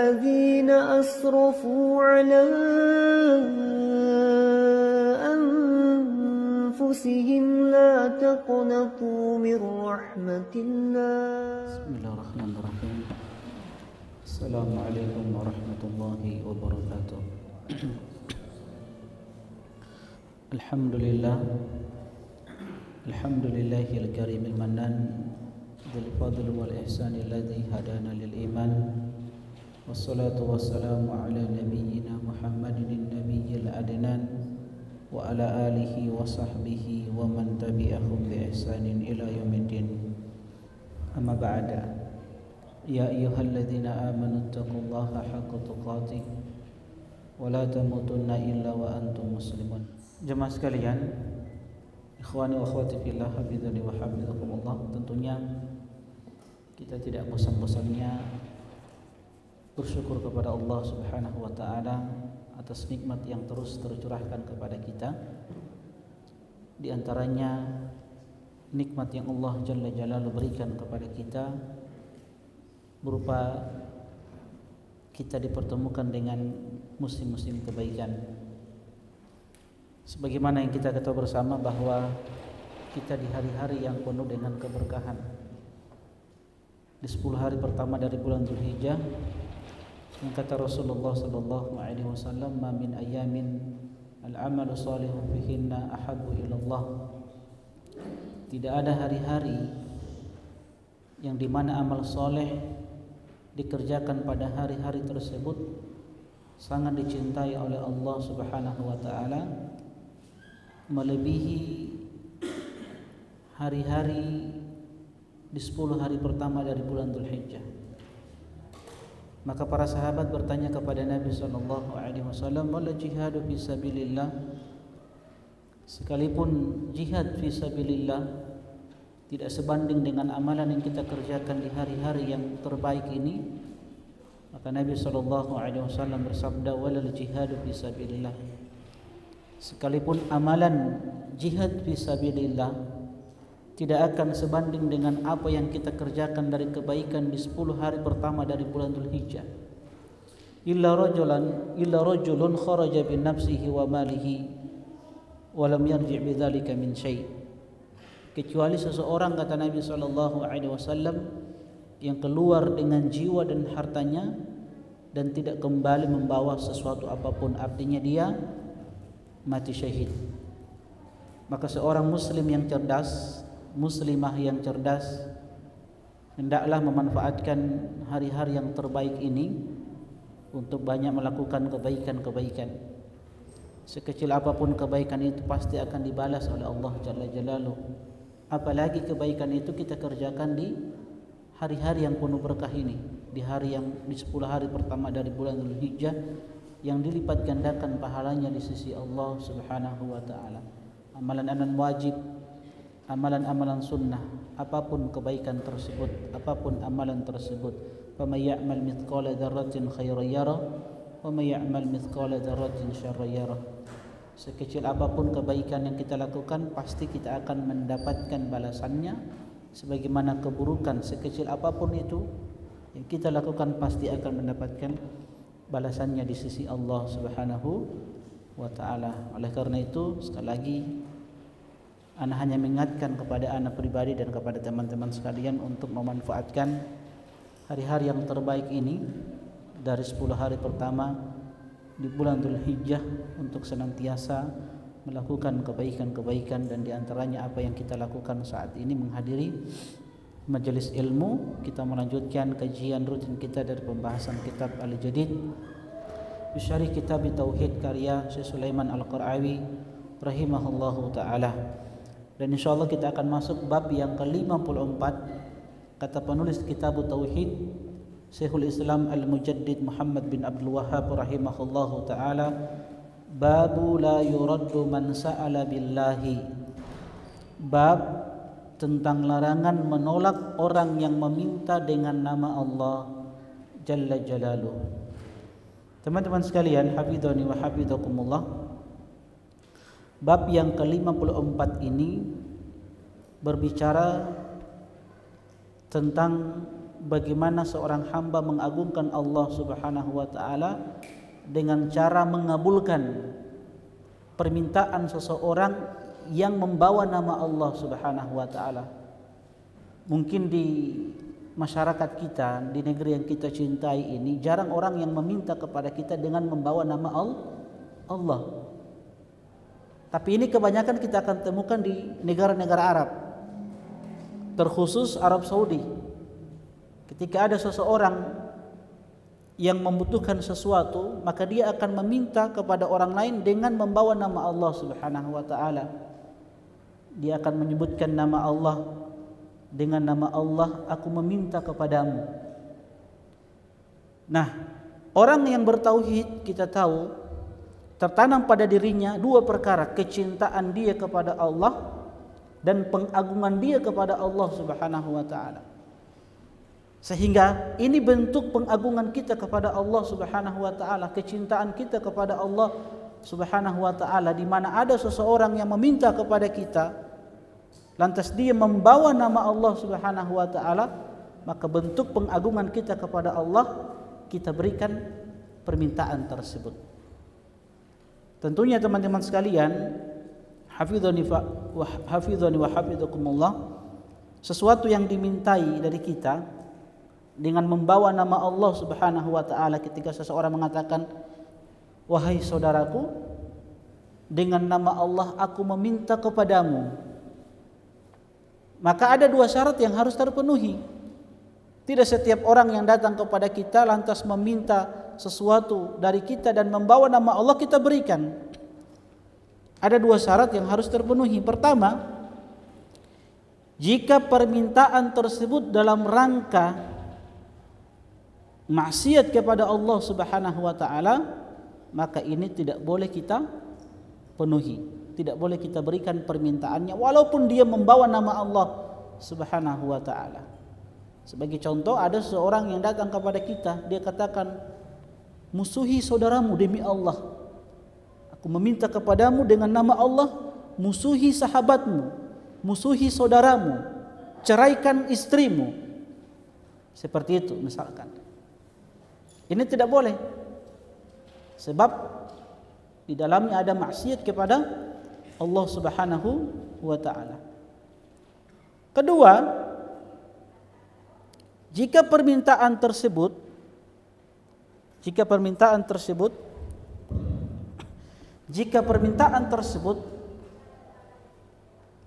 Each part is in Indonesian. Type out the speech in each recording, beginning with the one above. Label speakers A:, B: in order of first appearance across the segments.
A: الذين أسرفوا على أنفسهم لا تقنطوا من رحمة الله.
B: بسم الله الرحمن الرحيم. السلام عليكم ورحمة الله وبركاته. الحمد لله الكريم المنان ذي الفضل والإحسان الذي هدانا للإيمان والصلاة والسلام على نبينا محمد النبي الأدنان وعلى آله وصحبه ومن تبعهم بإحسان إلى يوم الدين. أما بعد، يا أيها الذين آمنوا اتقوا الله حق تقاته ولا تموتن إلا وأنتم مسلمون. Jemaah sekalian, ikhwani wa akhwati fillah, hafizani wa hafizakumullah, tentunya kita tidak bosan-bosannya bersyukur kepada Allah Subhanahu wa taala atas nikmat yang terus tercurahkan kepada kita. Di antaranya nikmat yang Allah Jalla Jalaluhu berikan kepada kita berupa kita dipertemukan dengan musim-musim kebaikan. Sebagaimana yang kita ketahui bersama bahwa kita di hari-hari yang penuh dengan keberkahan. Di 10 hari pertama dari bulan Dzulhijjah, yang kata Rasulullah sallallahu alaihi wasallam, "Ma min ayamin al-amalu salihu fihinna ahabbu ila Allah." Tidak ada hari-hari yang dimana amal soleh dikerjakan pada hari-hari tersebut sangat dicintai oleh Allah Subhanahu wa taala melebihi hari-hari di 10 hari pertama dari bulan Dzulhijjah. Maka para sahabat bertanya kepada Nabi sallallahu alaihi wasallam, "Wala jihadu fi sabilillah?" Sekalipun jihad fi sabilillah tidak sebanding dengan amalan yang kita kerjakan di hari-hari yang terbaik ini, maka Nabi sallallahu alaihi wasallam bersabda, "Walal jihadu fi sabilillah." Sekalipun amalan jihad fi sabilillah tidak akan sebanding dengan apa yang kita kerjakan dari kebaikan di 10 hari pertama dari bulan Dzulhijjah. Illa rajulun kharaja bi nafsihi wa malihi wa lam yarji' bidzalika min syai'. Kecuali seseorang, kata Nabi sallallahu alaihi wasallam, yang keluar dengan jiwa dan hartanya dan tidak kembali membawa sesuatu apapun, artinya dia mati syahid. Maka seorang muslim yang cerdas, muslimah yang cerdas, hendaklah memanfaatkan hari-hari yang terbaik ini untuk banyak melakukan kebaikan-kebaikan. Sekecil apapun kebaikan itu pasti akan dibalas oleh Allah Jalla Jalaluhu. Apalagi kebaikan itu kita kerjakan di hari-hari yang penuh berkah ini, di 10 hari pertama dari bulan Dzulhijjah, yang dilipat gandakan pahalanya di sisi Allah Subhanahu wa taala. Amalan-amalan wajib, amalan-amalan sunnah, apapun kebaikan tersebut, apapun amalan tersebut, faman ya'mal mithqala dzarratin khairan yarah wa may ya'mal mithqala dzarratin syarran yarah. Sekecil apapun kebaikan yang kita lakukan, pasti kita akan mendapatkan balasannya. Sebagaimana keburukan sekecil apapun itu yang kita lakukan, pasti akan mendapatkan balasannya di sisi Allah Subhanahu wa taala. Oleh karena itu, sekali lagi ana hanya mengingatkan kepada ana pribadi dan kepada teman-teman sekalian untuk memanfaatkan hari-hari yang terbaik ini dari 10 hari pertama di bulan Dzulhijjah untuk senantiasa melakukan kebaikan-kebaikan, dan diantaranya apa yang kita lakukan saat ini menghadiri majelis ilmu. Kita melanjutkan kajian rutin kita dari pembahasan kitab Al-Jadid Syarih Kitab Tauhid karya Syekh Sulaiman Al-Qarawi rahimahullahu taala. Dan insyaallah kita akan masuk bab yang ke-54. Kata penulis Kitab Tauhid Syekhul Islam Al-Mujaddid Muhammad bin Abdul Wahhab rahimahullahu taala, babu la yuraddu man sa'ala billahi. Bab tentang larangan menolak orang yang meminta dengan nama Allah Jalla Jalaluhu. Teman-teman sekalian, hafidhani wa hafidhakumullah, bab yang ke-54 ini berbicara tentang bagaimana seorang hamba mengagungkan Allah Subhanahu wa taala dengan cara mengabulkan permintaan seseorang yang membawa nama Allah Subhanahu wa taala. Mungkin di masyarakat kita, di negeri yang kita cintai ini, jarang orang yang meminta kepada kita dengan membawa nama Allah. Tapi ini kebanyakan kita akan temukan di negara-negara Arab, terkhusus Arab Saudi. Ketika ada seseorang yang membutuhkan sesuatu, maka dia akan meminta kepada orang lain dengan membawa nama Allah Subhanahu wa taala. Dia akan menyebutkan nama Allah, dengan nama Allah aku meminta kepadamu. Nah, orang yang bertauhid kita tahu tertanam pada dirinya dua perkara, kecintaan dia kepada Allah dan pengagungan dia kepada Allah Subhanahu wa taala. Sehingga ini bentuk pengagungan kita kepada Allah Subhanahu wa taala, kecintaan kita kepada Allah Subhanahu wa taala, di mana ada seseorang yang meminta kepada kita, lantas dia membawa nama Allah Subhanahu wa taala, maka bentuk pengagungan kita kepada Allah, kita berikan permintaan tersebut. Tentunya teman-teman sekalian, hafizani wa hafizakumullah, sesuatu yang dimintai dari kita dengan membawa nama Allah Subhanahu wa taala, ketika seseorang mengatakan, wahai saudaraku, dengan nama Allah aku meminta kepadamu, maka ada dua syarat yang harus terpenuhi. Tidak setiap orang yang datang kepada kita lantas meminta sesuatu dari kita dan membawa nama Allah kita berikan. Ada dua syarat yang harus terpenuhi. Pertama, jika permintaan tersebut dalam rangka maksiat kepada Allah Subhanahu wa taala, maka ini tidak boleh kita penuhi. Tidak boleh kita berikan permintaannya walaupun dia membawa nama Allah Subhanahu wa taala. Sebagai contoh, ada seorang yang datang kepada kita, dia katakan, musuhi saudaramu demi Allah. Aku meminta kepadamu dengan nama Allah, musuhi sahabatmu, musuhi saudaramu, ceraikan istrimu. Seperti itu misalkan. Ini tidak boleh. Sebab di dalamnya ada maksiat kepada Allah Subhanahu wa taala. Kedua, jika permintaan tersebut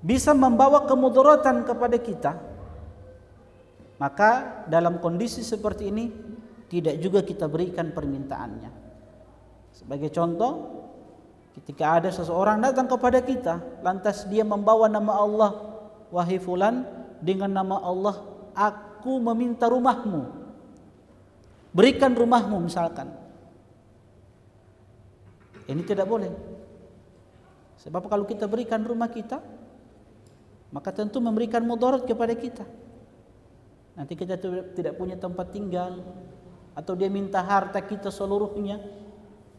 B: bisa membawa kemudaratan kepada kita, maka dalam kondisi seperti ini tidak juga kita berikan permintaannya. Sebagai contoh, ketika ada seseorang datang kepada kita, lantas dia membawa nama Allah, wahai fulan, dengan nama Allah aku meminta rumahmu, berikan rumahmu misalkan. Ini tidak boleh. Sebab kalau kita berikan rumah kita, maka tentu memberikan mudarat kepada kita. Nanti kita tidak punya tempat tinggal, atau dia minta harta kita seluruhnya,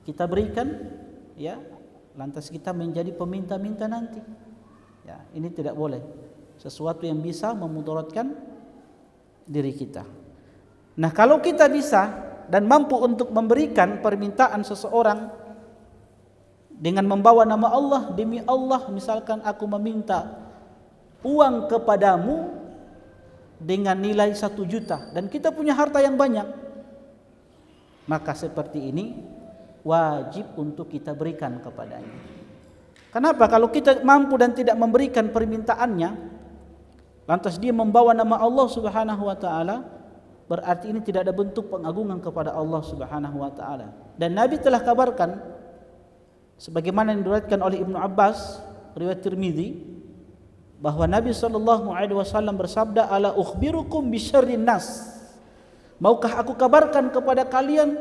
B: kita berikan, ya, lantas kita menjadi peminta-minta nanti. Ya, ini tidak boleh. Sesuatu yang bisa memudaratkan diri kita. Nah, kalau kita bisa dan mampu untuk memberikan permintaan seseorang dengan membawa nama Allah, demi Allah, misalkan aku meminta uang kepadamu dengan nilai 1 juta dan kita punya harta yang banyak, maka seperti ini wajib untuk kita berikan kepadanya. Kenapa? Kalau kita mampu dan tidak memberikan permintaannya, lantas dia membawa nama Allah Subhanahu wa taala, berarti ini tidak ada bentuk pengagungan kepada Allah Subhanahu wa taala. Dan Nabi telah kabarkan, sebagaimana yang diriwayatkan oleh Ibnu Abbas, riwayat Tirmizi, bahwa Nabi SAW bersabda, ala ukhbirukum bisyarrin nas, maukah aku kabarkan kepada kalian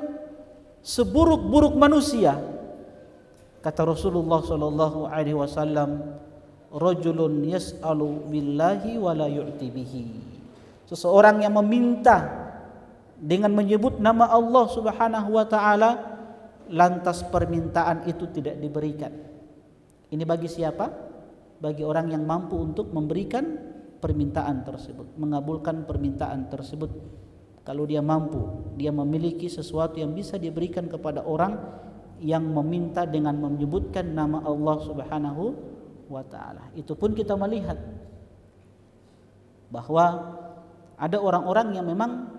B: seburuk-buruk manusia? Kata Rasulullah SAW, rajulun yas'alu billahi wa la yu'ti bihi, seseorang yang meminta dengan menyebut nama Allah Subhanahu wa taala, lantas permintaan itu tidak diberikan. Ini bagi siapa? Bagi orang yang mampu untuk memberikan permintaan tersebut, mengabulkan permintaan tersebut. Kalau dia mampu, dia memiliki sesuatu yang bisa diberikan kepada orang yang meminta dengan menyebutkan nama Allah Subhanahu wa taala. Itu pun kita melihat bahwa ada orang-orang yang memang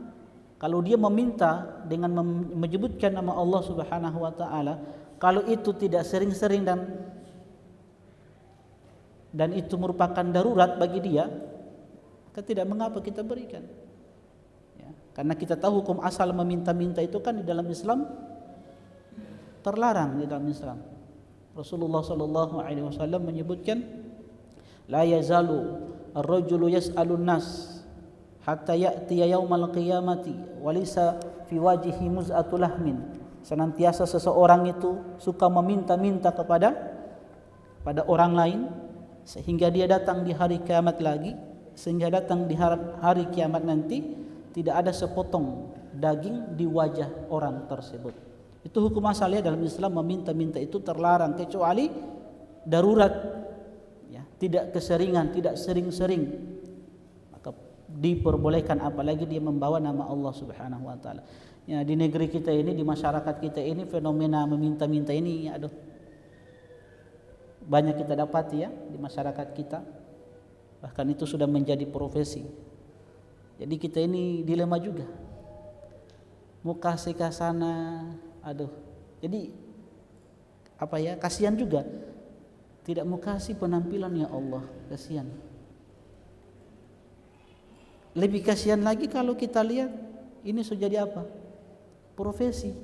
B: kalau dia meminta dengan menyebutkan nama Allah Subhanahu wa taala, kalau itu tidak sering-sering dan itu merupakan darurat bagi dia, maka tidak mengapa kita berikan. Ya, karena kita tahu hukum asal meminta-minta itu kan di dalam Islam terlarang di dalam Islam. Rasulullah sallallahu alaihi wasallam menyebutkan, la yazalu ar-rajulu yas'alun nas hatta ya'tiya yaumal qiyamati walisa fi wajhihi muz'atu lahmin. Senantiasa seseorang itu suka meminta-minta kepada orang lain sehingga dia datang di hari kiamat lagi, sehingga datang di hari kiamat nanti tidak ada sepotong daging di wajah orang tersebut. Itu hukum asalnya dalam Islam, meminta-minta itu terlarang kecuali darurat, ya, tidak keseringan, tidak sering-sering, maka diperbolehkan, apalagi dia membawa nama Allah Subhanahu wa taala. Ya, di negeri kita ini, di masyarakat kita ini, fenomena meminta-minta ini aduh banyak kita dapati ya di masyarakat kita. Bahkan itu sudah menjadi profesi. Jadi kita ini dilema juga. Mau kasih ke sana, aduh. Jadi apa ya, kasihan juga. Tidak mau kasih penampilan, ya Allah, kasihan. Lebih kasihan lagi kalau kita lihat ini sudah jadi apa? Profesi.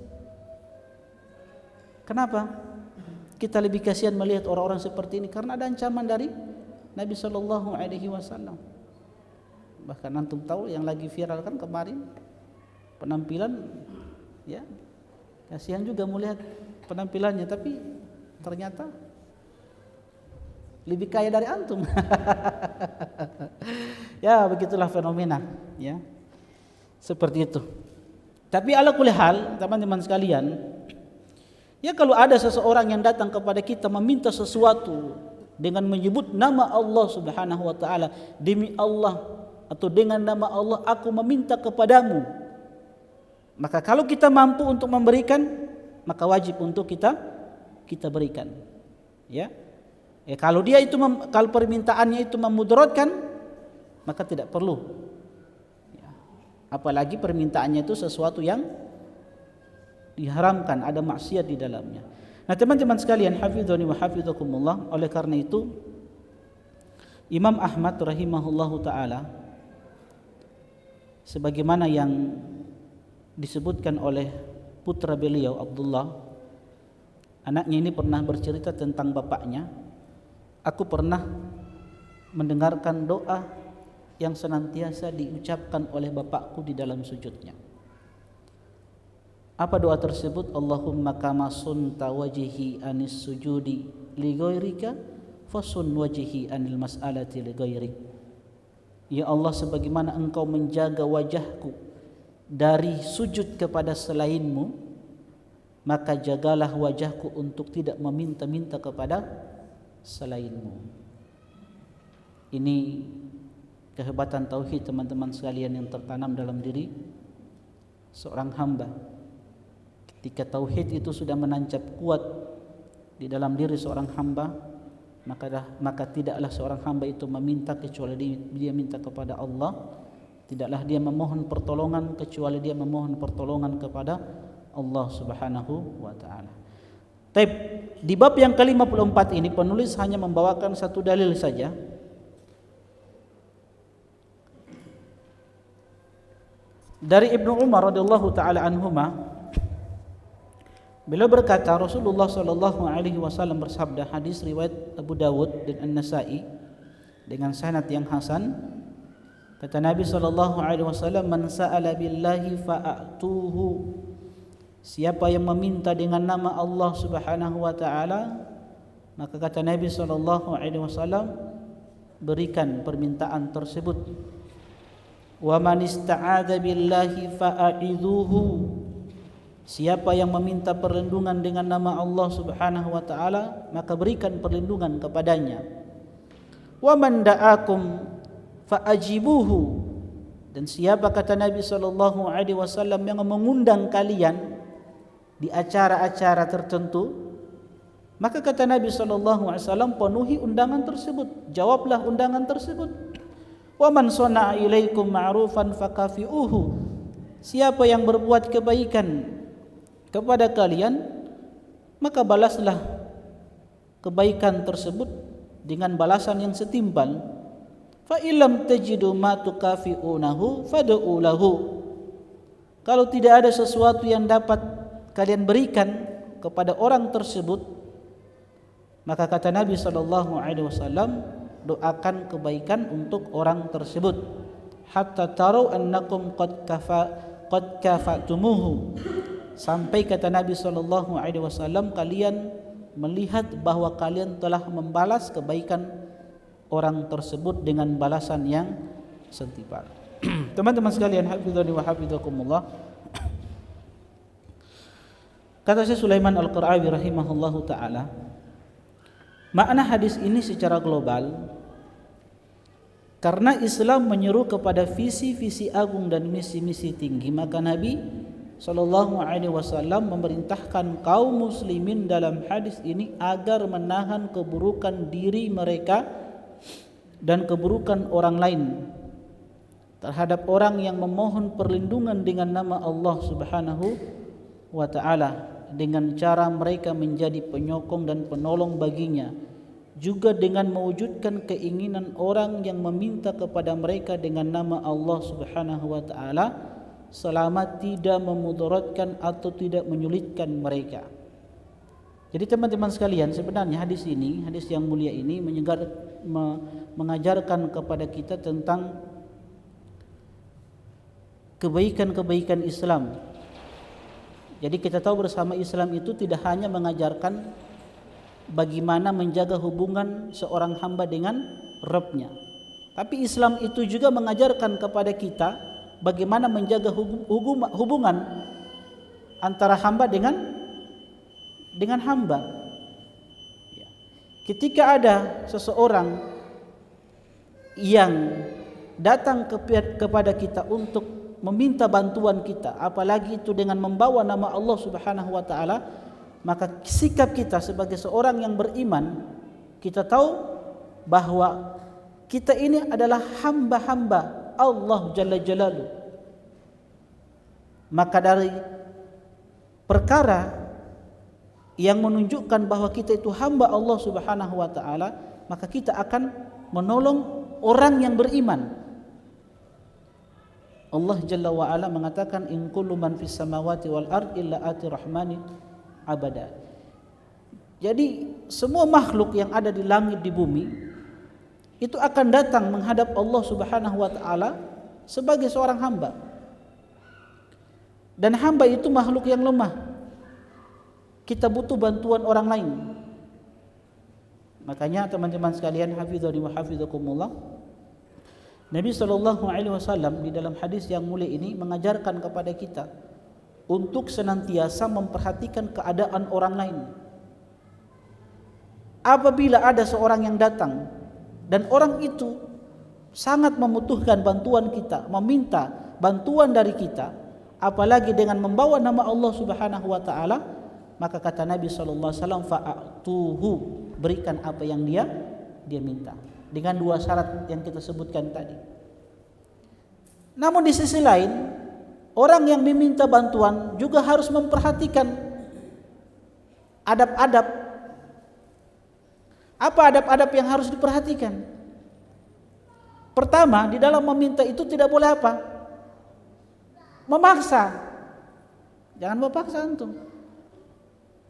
B: Kenapa? Kita lebih kasihan melihat orang-orang seperti ini karena ada ancaman dari Nabi sallallahu alaihi wasallam. Bahkan antum tahu yang lagi viral kan kemarin penampilan, ya. Kasihan juga melihat penampilannya, tapi ternyata lebih kaya dari antum. Ya, begitulah fenomena, ya. Seperti itu. Tapi ala kulli hal, teman-teman sekalian, ya, kalau ada seseorang yang datang kepada kita meminta sesuatu dengan menyebut nama Allah Subhanahu wa taala, demi Allah atau dengan nama Allah aku meminta kepadamu, maka kalau kita mampu untuk memberikan, maka wajib untuk kita berikan. Ya. Kalau dia itu kalau permintaannya itu memudaratkan, maka tidak perlu. Ya. Apalagi permintaannya itu sesuatu yang diharamkan, ada maksiat di dalamnya. Nah, teman-teman sekalian, hafizhani wa hafizakumullah, oleh karena itu Imam Ahmad rahimahullahu taala, sebagaimana yang disebutkan oleh putra beliau Abdullah, anaknya ini pernah bercerita tentang bapaknya, aku pernah mendengarkan doa yang senantiasa diucapkan oleh bapakku di dalam sujudnya. Apa doa tersebut? Allahumma kama sunta wajhi anis sujudi li ghairika fasun wajhi anil mas'alati li ghairik. Ya Allah, sebagaimana engkau menjaga wajahku dari sujud kepada selainmu, maka jagalah wajahku untuk tidak meminta-minta kepada selainmu. Ini kehebatan tauhid, teman-teman sekalian, yang tertanam dalam diri seorang hamba. Ketika tauhid itu sudah menancap kuat di dalam diri seorang hamba, maka tidaklah seorang hamba itu meminta kecuali dia minta kepada Allah. Tidaklah dia memohon pertolongan kecuali dia memohon pertolongan kepada Allah Subhanahu wa taala. Taib, di bab yang ke-54 ini penulis hanya membawakan satu dalil saja. Dari Ibnu Umar radhiyallahu taala anhuma, beliau berkata, Rasulullah sallallahu alaihi wasallam bersabda, hadis riwayat Abu Dawud dan An-Nasa'i dengan sanad yang hasan. Kata Nabi sallallahu alaihi wasallam, man sa'ala billahi fa'atuhu. Siapa yang meminta dengan nama Allah Subhanahu wa taala, maka kata Nabi sallallahu alaihi wasallam, berikan permintaan tersebut. Wa man ista'adza billahi fa'idhuhu. Siapa yang meminta perlindungan dengan nama Allah Subhanahu wa taala, maka berikan perlindungan kepadanya. Wa man da'akum fa'ajibuhu. Dan siapa kata Nabi SAW yang mengundang kalian di acara-acara tertentu, maka kata Nabi SAW penuhi undangan tersebut, jawablah undangan tersebut. Wa man sana'a ilaikum ma'rufan fakafi'uhu. Siapa yang berbuat kebaikan kepada kalian, maka balaslah kebaikan tersebut dengan balasan yang setimpal. Fa illam tajidu ma tukafi'unahu fad'u lahu. Kalau tidak ada sesuatu yang dapat kalian berikan kepada orang tersebut, maka kata Nabi SAW, doakan kebaikan untuk orang tersebut hatta taru annakum qad kafatumuhu. Sampai kata Nabi SAW, kalian melihat bahwa kalian telah membalas kebaikan orang tersebut dengan balasan yang setimpal. Teman-teman sekalian, hafizani wa hafizakumullah. Kata Syekh Sulaiman Al-Qarawi rahimahullahu taala, makna hadis ini secara global, karena Islam menyeru kepada visi-visi agung dan misi-misi tinggi, maka Nabi SAW memerintahkan kaum muslimin dalam hadis ini agar menahan keburukan diri mereka dan keburukan orang lain terhadap orang yang memohon perlindungan dengan nama Allah Subhanahu wa taala, dengan cara mereka menjadi penyokong dan penolong baginya, juga dengan mewujudkan keinginan orang yang meminta kepada mereka dengan nama Allah Subhanahu wa taala selama tidak memudaratkan atau tidak menyulitkan mereka. Jadi teman-teman sekalian, sebenarnya hadis ini, hadis yang mulia ini mengajarkan kepada kita tentang kebaikan-kebaikan Islam. Jadi kita tahu bersama, Islam itu tidak hanya mengajarkan bagaimana menjaga hubungan seorang hamba dengan Rabb-nya, tapi Islam itu juga mengajarkan kepada kita bagaimana menjaga hubungan antara hamba dengan hamba. Ketika ada seseorang yang datang kepada kita untuk meminta bantuan kita, apalagi itu dengan membawa nama Allah Subhanahu wa taala, maka sikap kita sebagai seorang yang beriman, kita tahu bahwa kita ini adalah hamba-hamba Allah Jalla Jalaluh. Maka dari perkara yang menunjukkan bahwa kita itu hamba Allah Subhanahu wa taala, maka kita akan menolong orang yang beriman. Allah Jalla wa ala mengatakan, in kullu man fis samawati wal ard illa ati rahmani abada. Jadi semua makhluk yang ada di langit di bumi itu akan datang menghadap Allah Subhanahu wa taala sebagai seorang hamba. Dan hamba itu makhluk yang lemah. Kita butuh bantuan orang lain. Makanya teman-teman sekalian, hafizani wa hafizakumullah, Nabi SAW di dalam hadis yang mulia ini mengajarkan kepada kita untuk senantiasa memperhatikan keadaan orang lain. Apabila ada seorang yang datang dan orang itu sangat membutuhkan bantuan kita, meminta bantuan dari kita, apalagi dengan membawa nama Allah Subhanahu wa taala, maka kata Nabi SAW, fa'atuhu, berikan apa yang dia minta, dengan dua syarat yang kita sebutkan tadi. Namun di sisi lain, orang yang meminta bantuan juga harus memperhatikan adab-adab. Apa adab-adab yang harus diperhatikan? Pertama, di dalam meminta itu tidak boleh apa? Memaksa. Jangan memaksa antum.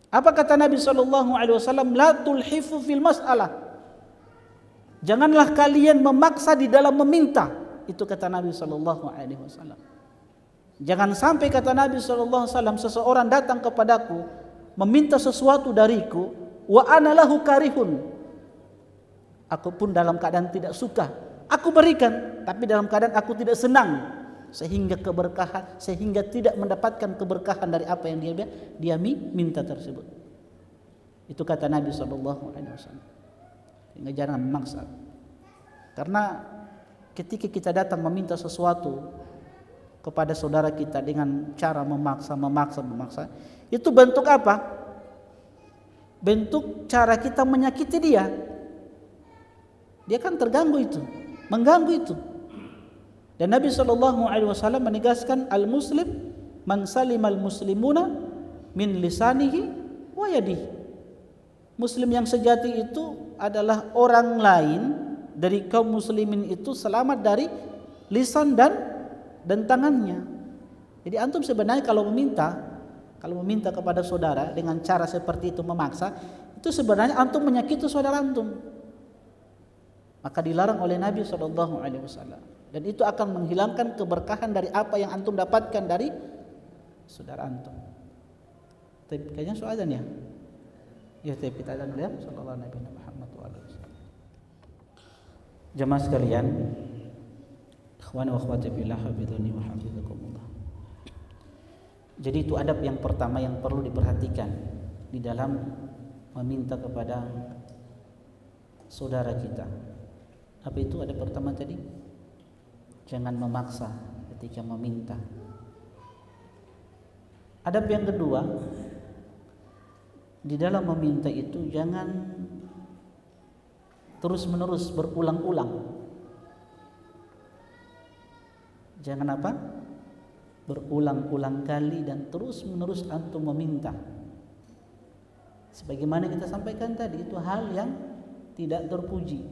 B: Apa kata Nabi SAW? La tulhifu fil mas'alah. Janganlah kalian memaksa di dalam meminta. Itu kata Nabi SAW. Jangan sampai kata Nabi SAW, seseorang datang kepadaku meminta sesuatu dariku, wa ana lahu karihun, aku pun dalam keadaan tidak suka, aku berikan, tapi dalam keadaan aku tidak senang, sehingga keberkahan, sehingga tidak mendapatkan keberkahan dari apa yang dia minta tersebut. Itu kata Nabi SAW. Jangan memaksa. Karena ketika kita datang meminta sesuatu kepada saudara kita dengan cara memaksa, itu bentuk apa? Bentuk cara kita menyakiti dia. Dia kan terganggu itu, mengganggu itu. Dan Nabi SAW menegaskan al-muslim man salimal muslimuna min lisanihi wa yadihi. Muslim yang sejati itu adalah orang lain dari kaum muslimin itu selamat dari lisan dan tangannya. Jadi antum sebenarnya kalau meminta kepada saudara dengan cara seperti itu memaksa, itu sebenarnya antum menyakiti saudara antum. Maka dilarang oleh Nabi SAW. Dan itu akan menghilangkan keberkahan dari apa yang antum dapatkan dari saudara antum. Tapi kayaknya soal azan ya. Ya, kita azan dulu ya. Sallallahu alaihi wasallam. Jemaah sekalian, ikhwani wa akhwati fillah, hafizani wa hafizakumullah. Jadi itu adab yang pertama yang perlu diperhatikan di dalam meminta kepada saudara kita. Apa itu adab pertama tadi? Jangan memaksa ketika meminta. Adab yang kedua, di dalam meminta itu jangan terus-menerus berulang-ulang. Jangan apa? Berulang-ulang kali dan terus-menerus antum meminta. Sebagaimana kita sampaikan tadi, itu hal yang tidak terpuji.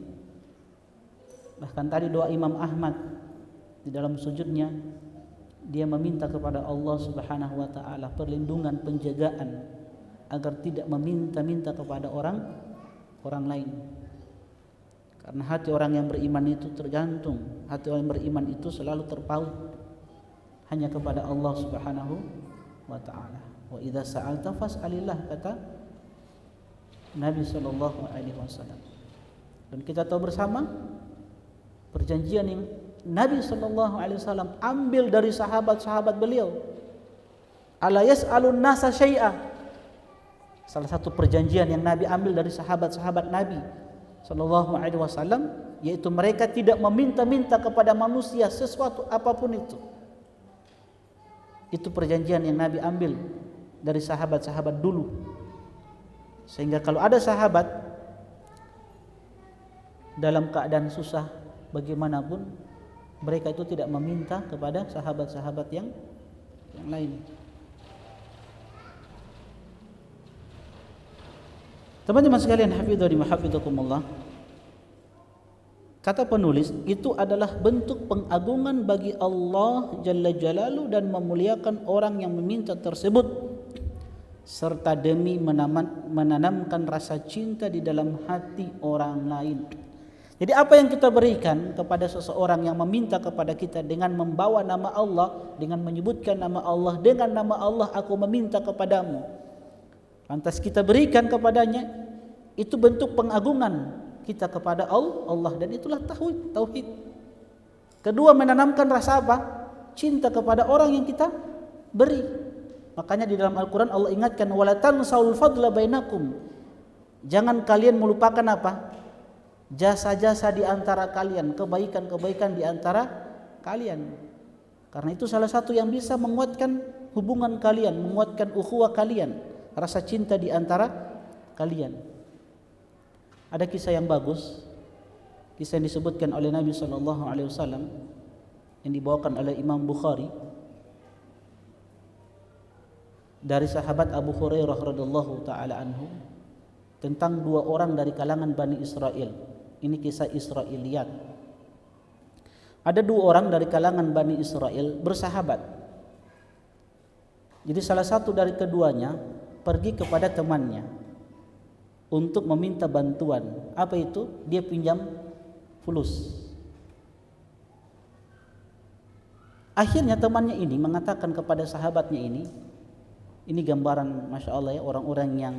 B: Bahkan tadi doa Imam Ahmad di dalam sujudnya, dia meminta kepada Allah Subhanahu wa taala perlindungan, penjagaan agar tidak meminta-minta kepada orang lain. Karena hati orang yang beriman itu tergantung, hati orang yang beriman itu selalu terpaut hanya kepada Allah Subhanahu wa taala. Wa idza sa'alta fas'alillah, kata Nabi sallallahu alaihi wasallam. Dan kita tahu bersama perjanjian yang Nabi sallallahu alaihi wasallam ambil dari sahabat-sahabat beliau. Ala yas'alun nasa syai'a. Salah satu perjanjian yang Nabi ambil dari sahabat-sahabat Nabi sallallahu alaihi wasallam, yaitu mereka tidak meminta-minta kepada manusia sesuatu apapun itu. Itu perjanjian yang Nabi ambil dari sahabat-sahabat dulu. Sehingga kalau ada sahabat dalam keadaan susah bagaimanapun, mereka itu tidak meminta kepada sahabat-sahabat yang lain. Teman-teman sekalian, hafizani wa hafizakumullah. Kata penulis, itu adalah bentuk pengagungan bagi Allah Jalla Jalaluhu dan memuliakan orang yang meminta tersebut, serta demi menanamkan rasa cinta di dalam hati orang lain. Jadi apa yang kita berikan kepada seseorang yang meminta kepada kita dengan membawa nama Allah, dengan menyebutkan nama Allah, dengan nama Allah aku meminta kepadamu, lantas kita berikan kepadanya, itu bentuk pengagungan kita kepada Allah, dan itulah tauhid. Kedua, menanamkan rasa apa? Cinta kepada orang yang kita beri. Makanya di dalam Al-Quran Allah ingatkan, wala tansaul fadla bainakum. Jangan kalian melupakan apa? Jasa-jasa di antara kalian, kebaikan-kebaikan di antara kalian. Karena itu salah satu yang bisa menguatkan hubungan kalian, menguatkan ukhuwah kalian, rasa cinta di antara kalian. Ada kisah yang bagus, kisah yang disebutkan oleh Nabi SAW yang dibawakan oleh Imam Bukhari dari sahabat Abu Hurairah radhiyallahu taala anhu tentang dua orang dari kalangan Bani Israel. Ini kisah Israiliyat. Ada dua orang dari kalangan Bani Israel bersahabat. Jadi salah satu dari keduanya pergi kepada temannya untuk meminta bantuan. Apa itu? Dia pinjam fulus. Akhirnya temannya ini mengatakan kepada sahabatnya ini gambaran Masya Allah ya, orang-orang yang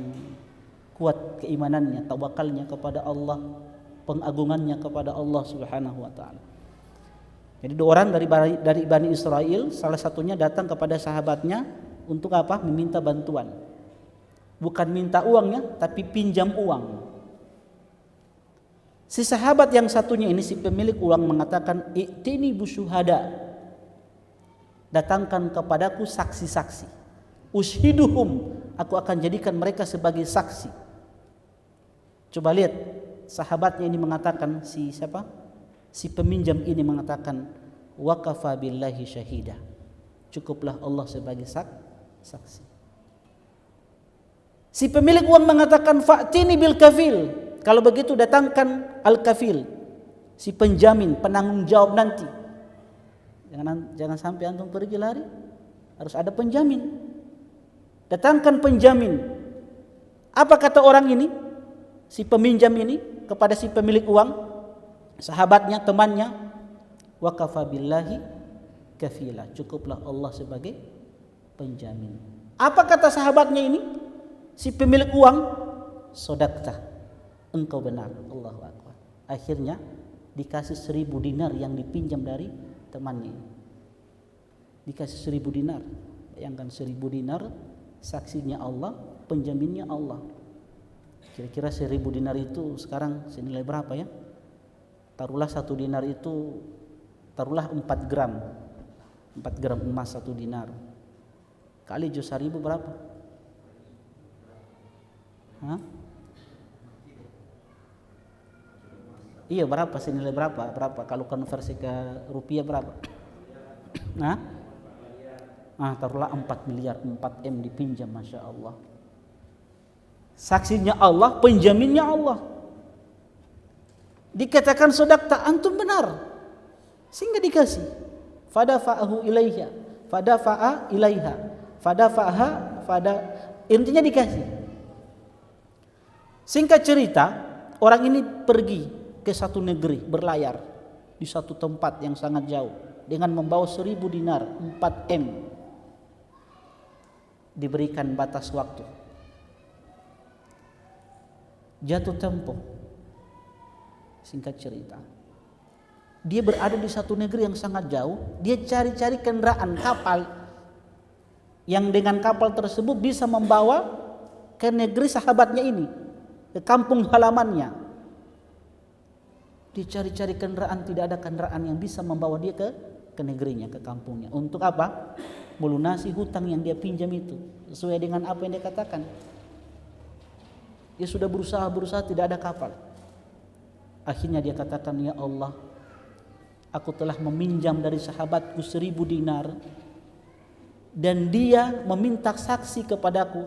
B: kuat keimanannya, tawakalnya kepada Allah, pengagungannya kepada Allah Subhanahu wa taala. Jadi dua orang dari Bani Israel, salah satunya datang kepada sahabatnya untuk apa? Meminta bantuan. Bukan minta uangnya, tapi pinjam uang. Si sahabat yang satunya ini, si pemilik uang mengatakan, "I'tini busyuhada." Datangkan kepadaku saksi-saksi. Ushiduhum, aku akan jadikan mereka sebagai saksi. Coba lihat, sahabatnya ini mengatakan, si siapa? Si peminjam ini mengatakan, "Wa kafa billahi syahida." Cukuplah Allah sebagai saksi. Si pemilik uang mengatakan, "Fa'tini bil kafil." Kalau begitu datangkan al-kafil, si penjamin, penanggung jawab nanti. Jangan sampai antum pergi lari, harus ada penjamin. Datangkan penjamin. Apa kata orang ini? Si peminjam ini kepada si pemilik uang, sahabatnya, temannya, "Wa kafa billahi kafila." Cukuplah Allah sebagai penjamin. Apa kata sahabatnya ini? Si pemilik uang, "Sodaqta, engkau benar." Allahu Akbar. Akhirnya dikasih 1000 dinar yang dipinjam dari temannya. Dikasih 1000 dinar. Bayangkan 1000 dinar, saksinya Allah, penjaminnya Allah. Kira-kira 1000 dinar itu sekarang senilai berapa ya? Taruhlah 1 dinar itu, taruhlah 4 gram. 4 gram emas 1 dinar. Kali 1000 berapa? Hah? Iya, berapa, senilai berapa? Kalau konversi ke rupiah berapa? Nah, taruhlah 4 miliar, 4 M dipinjam, Masya Allah. Saksinya Allah, penjaminnya Allah. Dikatakan sodaqta, antum benar, sehingga dikasih. Fadafa'ahu ilaiha, fadafa'a ilaiha, intinya dikasih. Singkat cerita, orang ini pergi ke satu negeri berlayar di satu tempat yang sangat jauh dengan membawa 1000 dinar, 4 M. Diberikan batas waktu. Jatuh tempo. Singkat cerita, dia berada di satu negeri yang sangat jauh. Dia cari-cari kendaraan kapal yang dengan kapal tersebut bisa membawa ke negeri sahabatnya ini, ke kampung halamannya. Dicari-cari kendaraan, tidak ada kendaraan yang bisa membawa dia ke negerinya, ke kampungnya. Untuk apa? Melunasi hutang yang dia pinjam itu, sesuai dengan apa yang dia katakan. Dia sudah berusaha tidak ada kapal. Akhirnya dia katakan, "Ya Allah, aku telah meminjam dari sahabatku 1000 dinar dan dia meminta saksi kepadaku,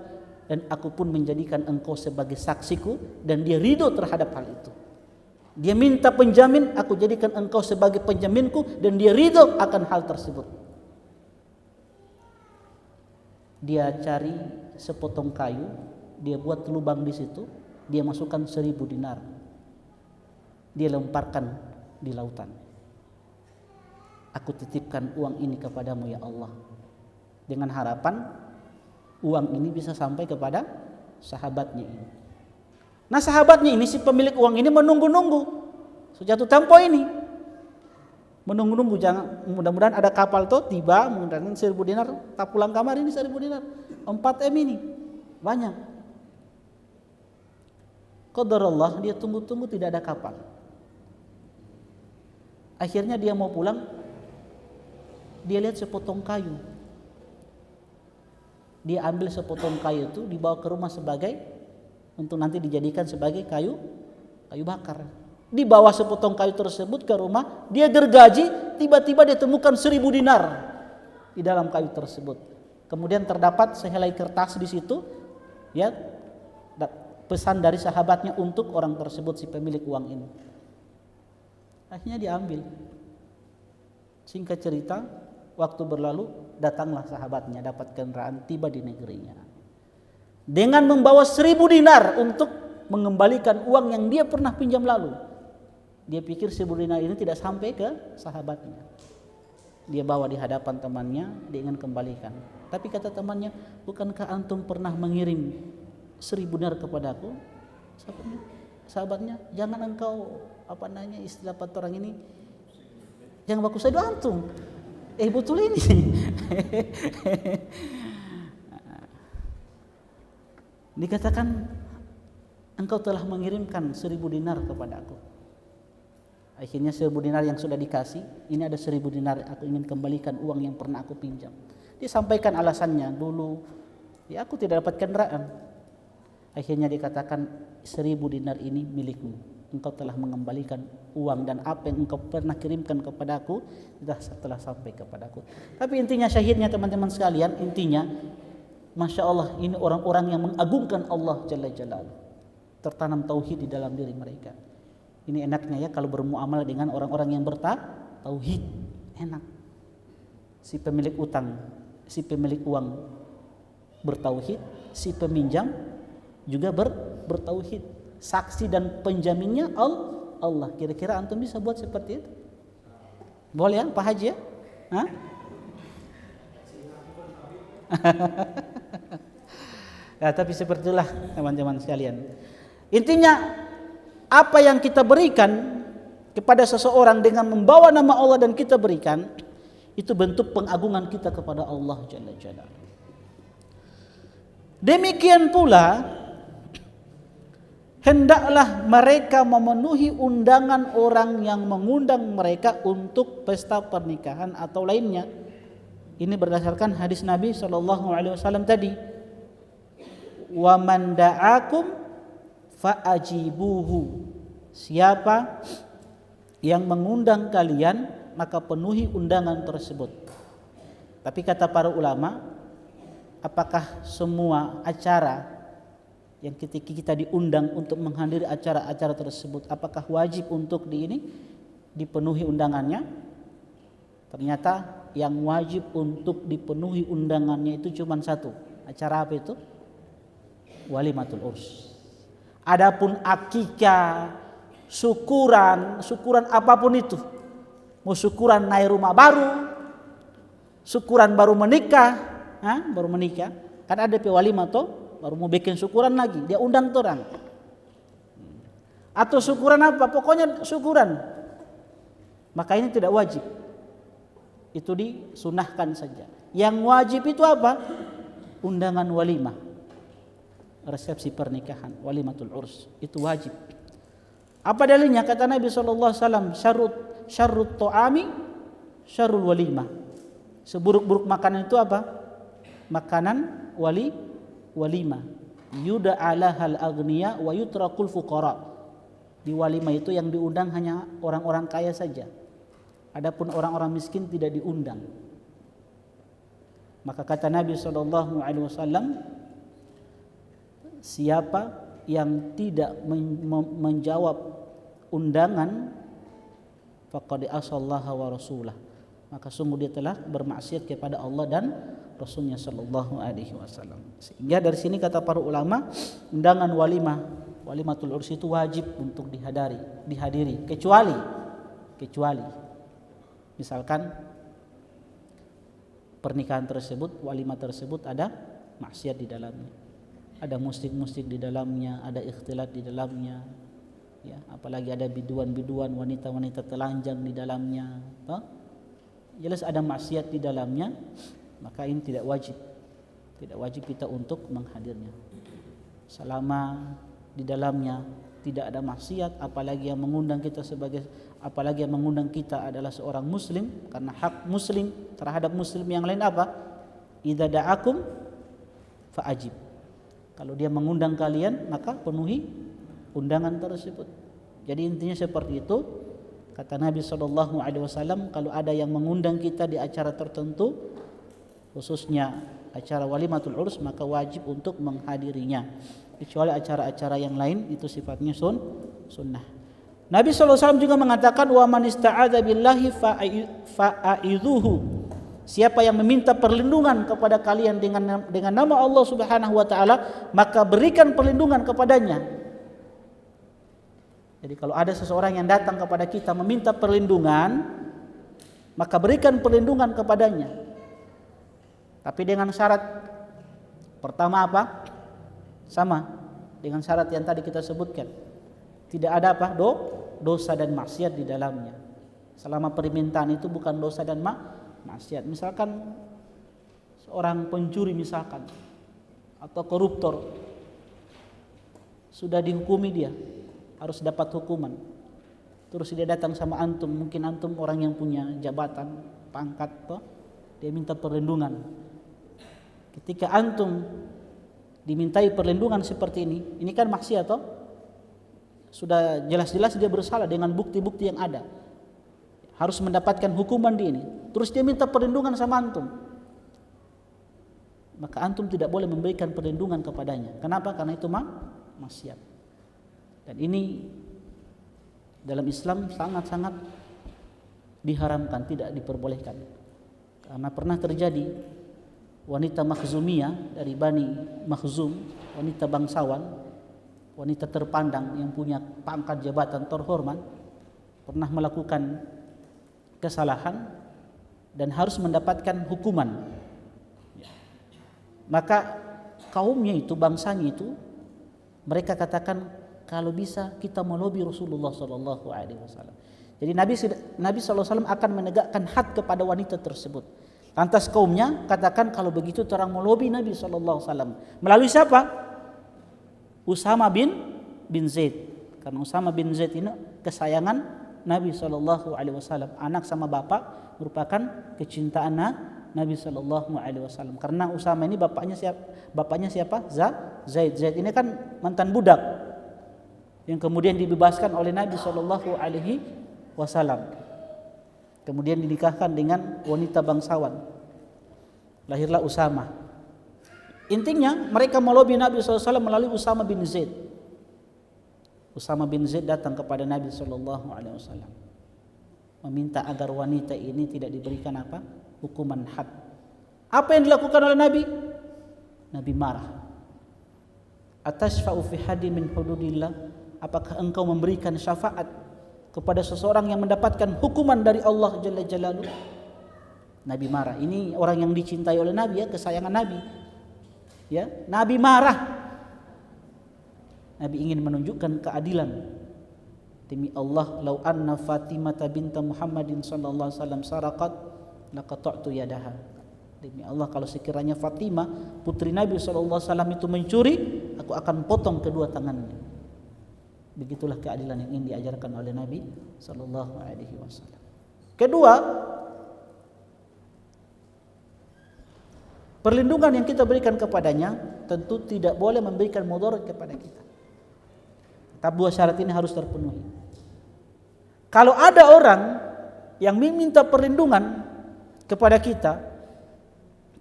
B: dan aku pun menjadikan engkau sebagai saksiku, dan dia ridho terhadap hal itu. Dia minta penjamin, aku jadikan engkau sebagai penjaminku, dan dia ridho akan hal tersebut." Dia cari sepotong kayu, dia buat lubang di situ, dia masukkan 1000 dinar, dia lemparkan di lautan. "Aku titipkan uang ini kepadamu ya Allah," dengan harapan uang ini bisa sampai kepada sahabatnya ini. Nah, sahabatnya ini, si pemilik uang ini menunggu-nunggu sejatuh tempo ini, menunggu-nunggu, jangan, mudah-mudahan ada kapal tuh tiba, mudah-mudahan 1000 dinar tak pulang kamar ini, 1000 dinar 4 M ini banyak. Qadarullah, dia tunggu-tunggu tidak ada kapal. Akhirnya dia mau pulang, dia lihat sepotong kayu. Dia ambil sepotong kayu itu, dibawa ke rumah sebagai, untuk nanti dijadikan sebagai kayu bakar. Dibawa sepotong kayu tersebut ke rumah, dia gergaji, tiba-tiba dia temukan 1000 dinar di dalam kayu tersebut. Kemudian terdapat sehelai kertas di situ, ya, pesan dari sahabatnya untuk orang tersebut, si pemilik uang ini. Akhirnya diambil. Singkat cerita, waktu berlalu, datanglah sahabatnya, dapat kendaraan, tiba di negerinya dengan membawa 1000 dinar untuk mengembalikan uang yang dia pernah pinjam lalu. Dia pikir 1000 dinar ini tidak sampai ke sahabatnya. Dia bawa di hadapan temannya, dia ingin kembalikan. Tapi kata temannya, "Bukankah antum pernah mengirim 1000 dinar kepadaku?" Sahabatnya, "Jangan engkau istilah orang ini, jangan baku saya antum. Betul ini." Dikatakan, "Engkau telah mengirimkan 1000 dinar kepada aku. Akhirnya 1.000 dinar yang sudah dikasih, ini ada 1.000 dinar, aku ingin kembalikan uang yang pernah aku pinjam. Dia sampaikan alasannya, dulu ya aku tidak dapat kendaraan. Akhirnya dikatakan 1.000 dinar ini milikmu. Engkau telah mengembalikan uang dan apa yang engkau pernah kirimkan kepadaku telah sampai kepadaku. Tapi intinya syahidnya teman-teman sekalian, intinya Masya Allah, ini orang-orang yang mengagungkan Allah Jalla Jalaluhu. Tertanam tauhid di dalam diri mereka. Ini enaknya ya kalau bermuamalah dengan orang-orang yang bertauhid, enak. Si pemilik utang, si pemilik uang bertauhid, si peminjam juga bertauhid. Saksi dan penjaminnya Allah. Kira-kira antum bisa buat seperti itu? Boleh ya Pak Haji ya? Hah? Ya, tapi seperti itulah teman-teman sekalian. Intinya apa yang kita berikan kepada seseorang dengan membawa nama Allah dan kita berikan, itu bentuk pengagungan kita kepada Allah Jalla Jalaluhu. Demikian pula hendaklah mereka memenuhi undangan orang yang mengundang mereka untuk pesta pernikahan atau lainnya. Ini berdasarkan hadis Nabi SAW tadi. Wa man da'akum fa'ajibuhu. Siapa yang mengundang kalian, maka penuhi undangan tersebut. Tapi kata para ulama, apakah semua acara yang ketika kita diundang untuk menghadiri acara-acara tersebut, apakah wajib untuk dipenuhi undangannya? Ternyata yang wajib untuk dipenuhi undangannya itu cuma satu. Acara apa itu? Walimatul urs. Adapun akikah, syukuran apapun itu, mau syukuran naik rumah baru, syukuran baru menikah, kan ada walimah tuh, baru mau bikin syukuran lagi, dia undang orang. Atau syukuran apa? Pokoknya syukuran. Maka ini tidak wajib. Itu disunahkan saja. Yang wajib itu apa? Undangan walimah. Resepsi pernikahan, walimatul urs, itu wajib. Apa dalilnya? Kata Nabi SAW, syarrut to'ami syarrul walimah. Seburuk-buruk makanan itu apa? Makanan walimah. Yuda ala hal agniya wa yutrakul fuqara. Di walimah itu yang diundang hanya orang-orang kaya saja. Adapun orang-orang miskin tidak diundang. Maka kata Nabi SAW, siapa yang tidak menjawab undangan, faqad asallaha wa rasulah, maka sungguh dia telah bermaksiat kepada Allah dan Rasulnya sallallahu alaihi wasallam. Sehingga dari sini kata para ulama, undangan walimatul urs itu wajib untuk dihadiri kecuali misalkan pernikahan tersebut, walimah tersebut ada maksiat di dalamnya, ada musik-musik di dalamnya, ada ikhtilat di dalamnya, ya, apalagi ada biduan-biduan, wanita-wanita telanjang di dalamnya, jelas ada maksiat di dalamnya, maka ini tidak wajib kita untuk menghadirnya. Selama di dalamnya tidak ada maksiat, apalagi yang mengundang kita adalah seorang muslim, karena hak muslim terhadap muslim yang lain apa? Idza da'akum fa'ajib. Kalau dia mengundang kalian, maka penuhi undangan tersebut. Jadi intinya seperti itu. Kata Nabi SAW, kalau ada yang mengundang kita di acara tertentu, khususnya acara walimatul urs, maka wajib untuk menghadirinya. Kecuali acara-acara yang lain itu sifatnya sunnah. Nabi SAW juga mengatakan, wa man ista'adza billahi fa'idhuhu. Siapa yang meminta perlindungan kepada kalian dengan nama Allah Subhanahu wa taala, maka berikan perlindungan kepadanya. Jadi kalau ada seseorang yang datang kepada kita meminta perlindungan, maka berikan perlindungan kepadanya. Tapi dengan syarat pertama apa? Sama dengan syarat yang tadi kita sebutkan. Tidak ada apa? Dosa dan maksiat di dalamnya. Selama permintaan itu bukan dosa dan maksiat. Misalkan seorang pencuri misalkan, atau koruptor, sudah dihukumi dia, harus dapat hukuman. terus dia datang sama antum, mungkin antum orang yang punya jabatan, pangkat toh, dia minta perlindungan. Ketika antum dimintai perlindungan seperti ini kan maksiat toh? Sudah jelas-jelas dia bersalah dengan bukti-bukti yang ada. Harus mendapatkan hukuman di ini. Terus dia minta perlindungan sama antum. Maka antum tidak boleh memberikan perlindungan kepadanya. Kenapa? Karena itu maksiat. Dan ini dalam Islam sangat-sangat diharamkan, tidak diperbolehkan. Karena pernah terjadi wanita Makhzumiyah dari Bani Makhzum, wanita bangsawan, wanita terpandang yang punya pangkat jabatan terhormat, pernah melakukan kesalahan dan harus mendapatkan hukuman. Maka kaumnya itu, bangsanya itu, mereka katakan kalau bisa kita melobi Rasulullah SAW. Jadi Nabi SAW akan menegakkan had kepada wanita tersebut. Lantas kaumnya katakan kalau begitu terang melobi Nabi SAW. Melalui siapa? Usama bin Zaid. Karena Usama bin Zaid ini kesayangan Nabi SAW. Anak sama bapak merupakan kecintaan Nabi SAW. Karena Usama ini bapaknya siapa? Zaid. Zaid ini kan mantan budak yang kemudian dibebaskan oleh Nabi SAW. Kemudian dinikahkan dengan wanita bangsawan. Lahirlah Usama. Intinya mereka melobi Nabi SAW melalui Usama bin Zaid. Usama bin Zaid datang kepada Nabi SAW, meminta agar wanita ini tidak diberikan apa? Hukuman had. Apa yang dilakukan oleh Nabi? Nabi marah. Atashfa'u fi hadin min hududillah? Apakah engkau memberikan syafaat kepada seseorang yang mendapatkan hukuman dari Allah Jalla Jalaluhu? Nabi marah. Ini orang yang dicintai oleh Nabi, ya, kesayangan Nabi. Ya, Nabi marah. Nabi ingin menunjukkan keadilan. Demi Allah, lau anna Fatimah binta Muhammadin sallallahu alaihi wasallam saraqat laqata'tu yadaha. Demi Allah, kalau sekiranya Fatimah putri Nabi sallallahu alaihi wasallam itu mencuri, aku akan potong kedua tangannya. Begitulah keadilan yang ingin diajarkan oleh Nabi sallallahu alaihi wasallam. Kedua, perlindungan yang kita berikan kepadanya tentu tidak boleh memberikan mudarat kepada kita. Tapi dua syarat ini harus terpenuhi. Kalau ada orang yang meminta perlindungan kepada kita,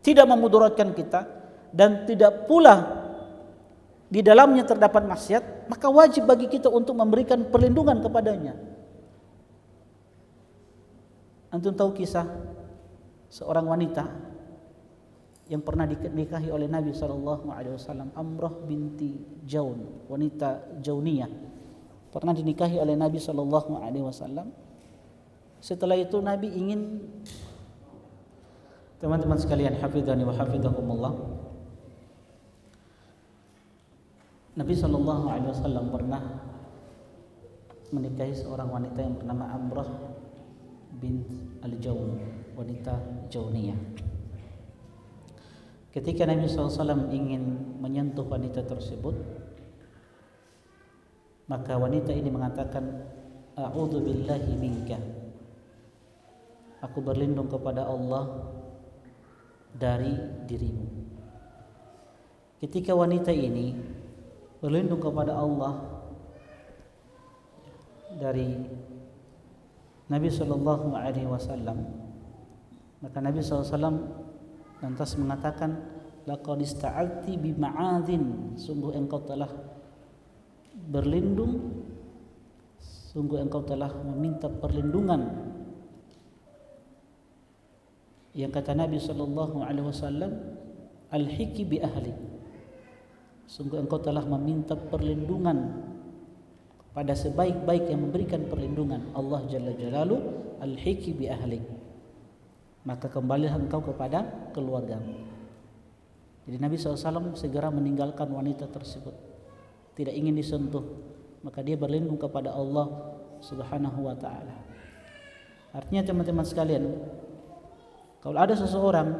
B: tidak memudaratkan kita dan tidak pula di dalamnya terdapat maksiat, maka wajib bagi kita untuk memberikan perlindungan kepadanya. Antum tahu kisah seorang wanita yang pernah dinikahi oleh Nabi SAW, Amrah binti Jaun, wanita Jauniyah, pernah dinikahi oleh Nabi SAW. Setelah itu Nabi ingin, teman-teman sekalian, hafidhani wa hafidhakumullah, Nabi SAW pernah menikahi seorang wanita yang bernama Amrah bin Al-Jaun, wanita Jauniyah. Ketika Nabi SAW ingin menyentuh wanita tersebut, maka wanita ini mengatakan, A'udzu billahi minka. Aku berlindung kepada Allah dari dirimu. Ketika wanita ini berlindung kepada Allah dari Nabi sallallahu alaihi wasallam, maka Nabi SAW lantas mengatakan, laqad ista'alti bi ma'adzin, sungguh engkau telah berlindung, sungguh engkau telah meminta perlindungan. Yang kata Nabi sallallahu alaihi wasallam, alhiki bi ahli, sungguh engkau telah meminta perlindungan pada sebaik-baik yang memberikan perlindungan, Allah Jalla Jalaluhu, alhiki bi ahlik, maka kembalilah engkau kepada keluargamu. Jadi Nabi SAW segera meninggalkan wanita tersebut, tidak ingin disentuh, maka dia berlindung kepada Allah Subhanahu wa ta'ala. Artinya teman-teman sekalian, kalau ada seseorang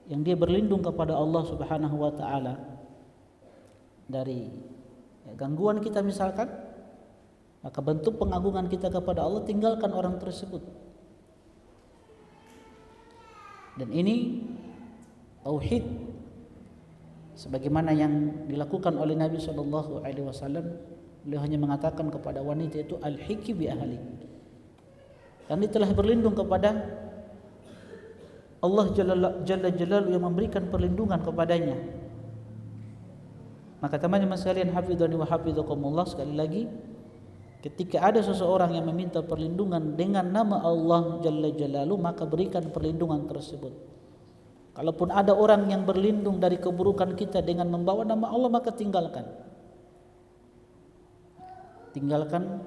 B: yang dia berlindung kepada Allah Subhanahu wa ta'ala dari gangguan kita misalkan, Maka bentuk pengagungan kita kepada Allah, tinggalkan orang tersebut. Dan ini tauhid sebagaimana yang dilakukan oleh Nabi SAW. Beliau hanya mengatakan kepada wanita itu, al-hiki bi ahli. Dan dia telah berlindung kepada Allah Jalla Jalaluhu yang memberikan perlindungan kepadanya. Maka teman-teman sekalian, hafidhani wa hafidhakumullah, sekali lagi, ketika ada seseorang yang meminta perlindungan dengan nama Allah Jalla Jalaluhu, maka berikan perlindungan tersebut. Kalaupun ada orang yang berlindung dari keburukan kita dengan membawa nama Allah, maka tinggalkan. Tinggalkan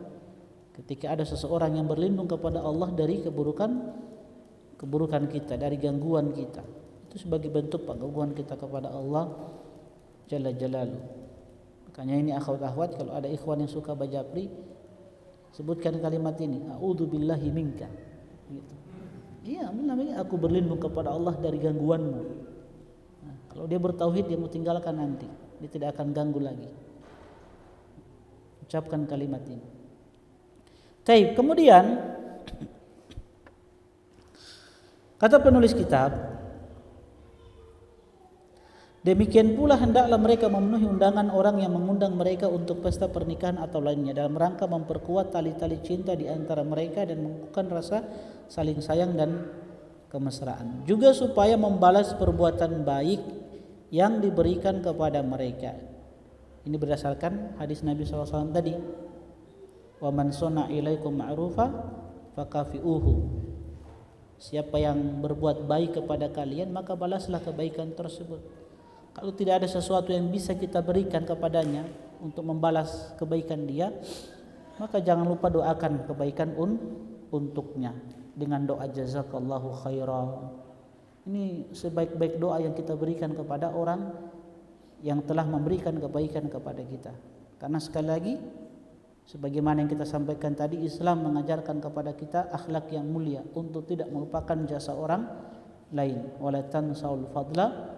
B: ketika ada seseorang yang berlindung kepada Allah dari keburukan kita, dari gangguan kita. Itu sebagai bentuk pengagungan kita kepada Allah Jalla Jalaluhu. Makanya ini akhwat-akhwat, kalau ada ikhwan yang suka bajapri, sebutkan kalimat ini, a'udzu billahi minka. Gitu. Iya, namanya aku berlindung kepada Allah dari gangguanmu. Nah, kalau dia bertauhid, dia mau tinggalkan nanti, dia tidak akan ganggu lagi. Ucapkan kalimat ini. Baik, kemudian kata penulis kitab, demikian pula hendaklah mereka memenuhi undangan orang yang mengundang mereka untuk pesta pernikahan atau lainnya, dalam rangka memperkuat tali-tali cinta di antara mereka dan mengukuhkan rasa saling sayang dan kemesraan. Juga supaya membalas perbuatan baik yang diberikan kepada mereka. Ini berdasarkan hadis Nabi SAW tadi, wa man sona ilaikum ma'rufa fakafi'uhu. Siapa yang berbuat baik kepada kalian, maka balaslah kebaikan tersebut. Kalau tidak ada sesuatu yang bisa kita berikan kepadanya untuk membalas kebaikan dia, maka jangan lupa doakan kebaikan untuknya dengan doa jazakallahu khairan. Ini sebaik-baik doa yang kita berikan kepada orang yang telah memberikan kebaikan kepada kita. Karena sekali lagi, sebagaimana yang kita sampaikan tadi, Islam mengajarkan kepada kita akhlak yang mulia untuk tidak melupakan jasa orang lain. Wala tansaul fadla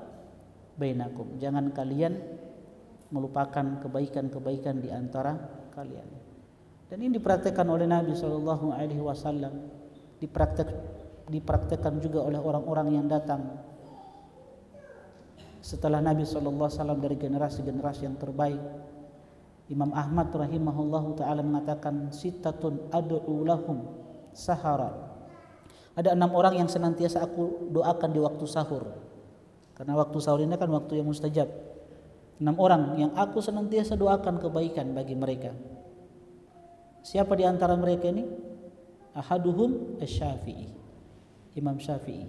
B: bainakum. Jangan kalian melupakan kebaikan-kebaikan di antara kalian. Dan ini dipraktekkan oleh Nabi SAW, dipraktekkan juga oleh orang-orang yang datang setelah Nabi SAW dari generasi-generasi yang terbaik. Imam Ahmad rahimahullahu ta'ala mengatakan, sittatun ad'u lahum sahara. Ada 6 orang yang senantiasa aku doakan di waktu sahur. Karena waktu sahur ini kan waktu yang mustajab. 6 orang yang aku senantiasa doakan kebaikan bagi mereka. Siapa di antara mereka ini? Ahaduhum asy-Syafi'i, Imam Syafi'i.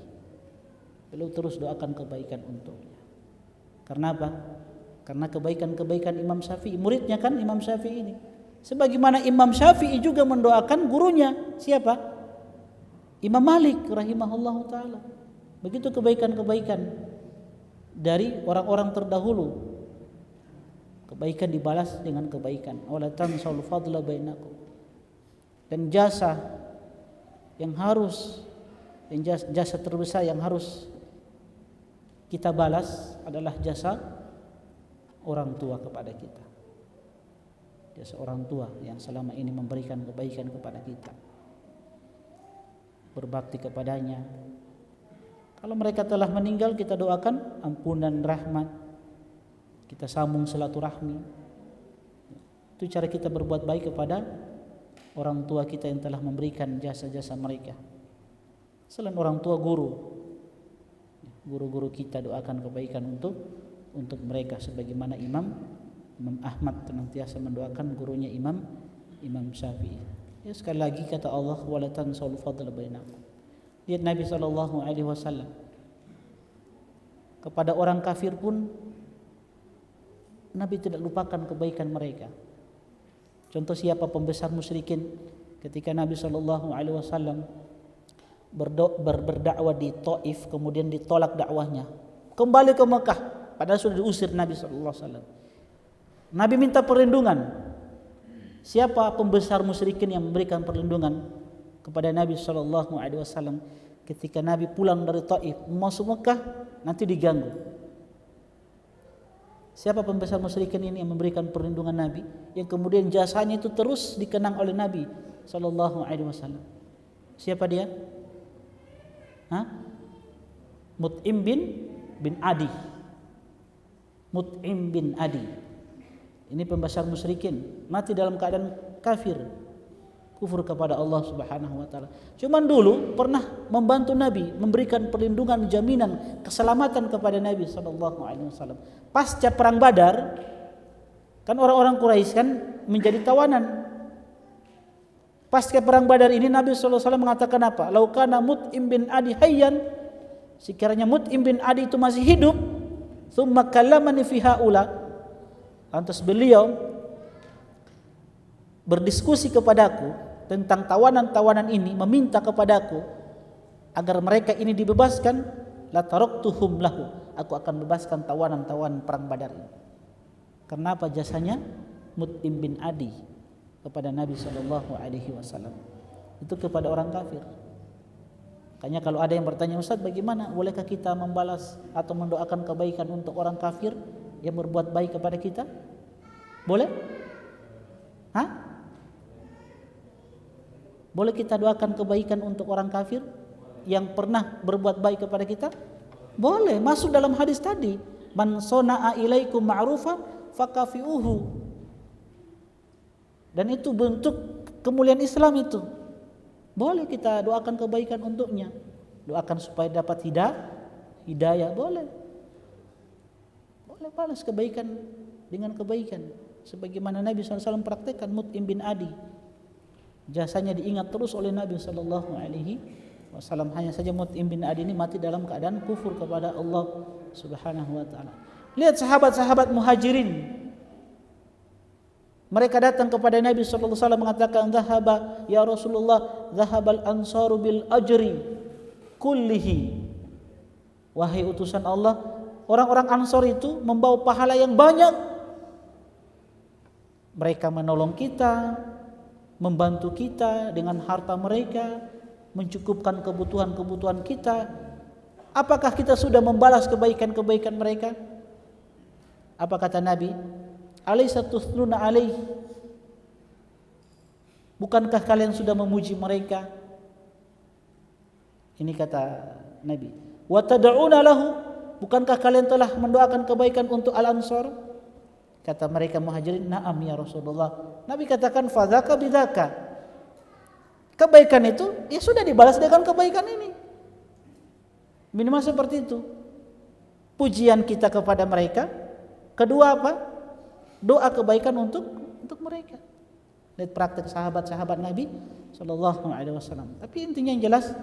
B: Beliau terus doakan kebaikan untuknya. Karena apa? Karena kebaikan-kebaikan Imam Syafi'i, muridnya kan Imam Syafi'i ini. Sebagaimana Imam Syafi'i juga mendoakan gurunya, siapa? Imam Malik rahimahullahu ta'ala. Begitu kebaikan-kebaikan dari orang-orang terdahulu. Kebaikan dibalas dengan kebaikan. Wala tansaul fadla bainakum. Dan jasa yang harus, jasa terbesar yang harus kita balas adalah jasa orang tua kepada kita. Jasa orang tua yang selama ini memberikan kebaikan kepada kita, berbakti kepadanya. Kalau mereka telah meninggal, kita doakan ampunan, rahmat, kita sambung silaturahmi. Itu cara kita berbuat baik kepada orang tua kita yang telah memberikan jasa-jasa mereka. Selain orang tua, guru-guru kita doakan kebaikan untuk mereka, sebagaimana Imam Ahmad senantiasa mendoakan gurunya Imam Syafi'i. Ya, sekali lagi kata Allah, wala tansaul fadla bainakum. Lihat Nabi SAW kepada orang kafir pun Nabi tidak lupakan kebaikan mereka. Contoh siapa pembesar musyrikin ketika Nabi SAW berdakwah di Taif, kemudian ditolak dakwahnya, kembali ke Mekah, padahal sudah diusir Nabi SAW. Nabi minta perlindungan. Siapa pembesar musyrikin yang memberikan perlindungan kepada Nabi SAW ketika Nabi pulang dari Taif masuk Mekah, nanti diganggu? Siapa pembesar musyrikin ini yang memberikan perlindungan Nabi, yang kemudian jasanya itu terus dikenang oleh Nabi sallallahu alaihi wasallam? Siapa dia? Mut'im bin Adi. Mut'im bin Adi. Ini pembesar musyrikin, mati dalam keadaan kafir, kufur kepada Allah Subhanahu wa taala. Cuman dulu pernah membantu Nabi, memberikan perlindungan, jaminan keselamatan kepada Nabi sallallahu alaihi wasallam. Pasca perang Badar, kan orang-orang Quraisy kan menjadi tawanan. Pasca perang Badar ini Nabi sallallahu alaihi wasallam mengatakan apa? Lau kana Mut'im bin Adi hayyan, sekiranya Mut'im bin Adi itu masih hidup, tsumma kallamani fi haula, lantas beliau berdiskusi kepadaku tentang tawanan-tawanan ini, meminta kepadaku agar mereka ini dibebaskan, la taraktuhum lahu, aku akan bebaskan tawanan-tawanan perang Badar ini. Kenapa? Jasanya Mut'im bin Adi kepada Nabi sallallahu alaihi wasallam. Itu kepada orang kafir. Makanya kalau ada yang bertanya, Ustaz, bagaimana bolehkah kita membalas atau mendoakan kebaikan untuk orang kafir yang berbuat baik kepada kita? Boleh? Boleh kita doakan kebaikan untuk orang kafir yang pernah berbuat baik kepada kita? Boleh, masuk dalam hadis tadi. Man sona'a ilaikum ma'rufan fakafi'uhu. Dan itu bentuk kemuliaan Islam itu. Boleh kita doakan kebaikan untuknya. Doakan supaya dapat hidayah, boleh. Boleh balas kebaikan dengan kebaikan. Sebagaimana Nabi SAW praktekkan Mut'im bin Adi. Jasanya diingat terus oleh Nabi sallallahu alaihi wasallam. Hanya saja Mut'im bin Adi ini mati dalam keadaan kufur kepada Allah Subhanahu wa taala. Lihat sahabat-sahabat Muhajirin. Mereka datang kepada Nabi sallallahu alaihi wasallam mengatakan, "Dhahaba ya Rasulullah, dhahabal ansaru bil ajri kullihi." Wahai utusan Allah, orang-orang Ansor itu membawa pahala yang banyak. Mereka menolong kita, membantu kita dengan harta mereka, mencukupkan kebutuhan-kebutuhan kita. Apakah kita sudah membalas kebaikan-kebaikan mereka? Apa kata Nabi? Alaysa tusnuna alaih? Bukankah kalian sudah memuji mereka? Ini kata Nabi. Wa tad'una lahu? Bukankah kalian telah mendoakan kebaikan untuk Al-Ansar? Kata mereka Muhajirin, "Na'am ya Rasulullah." Nabi katakan, "Fadzaka bidzaka." Kebaikan itu ya sudah dibalas dengan kebaikan ini. Minimal seperti itu. Pujian kita kepada mereka. Kedua apa? Doa kebaikan untuk mereka. Lihat praktek sahabat-sahabat Nabi sallallahu alaihi wasallam. Tapi intinya yang jelas,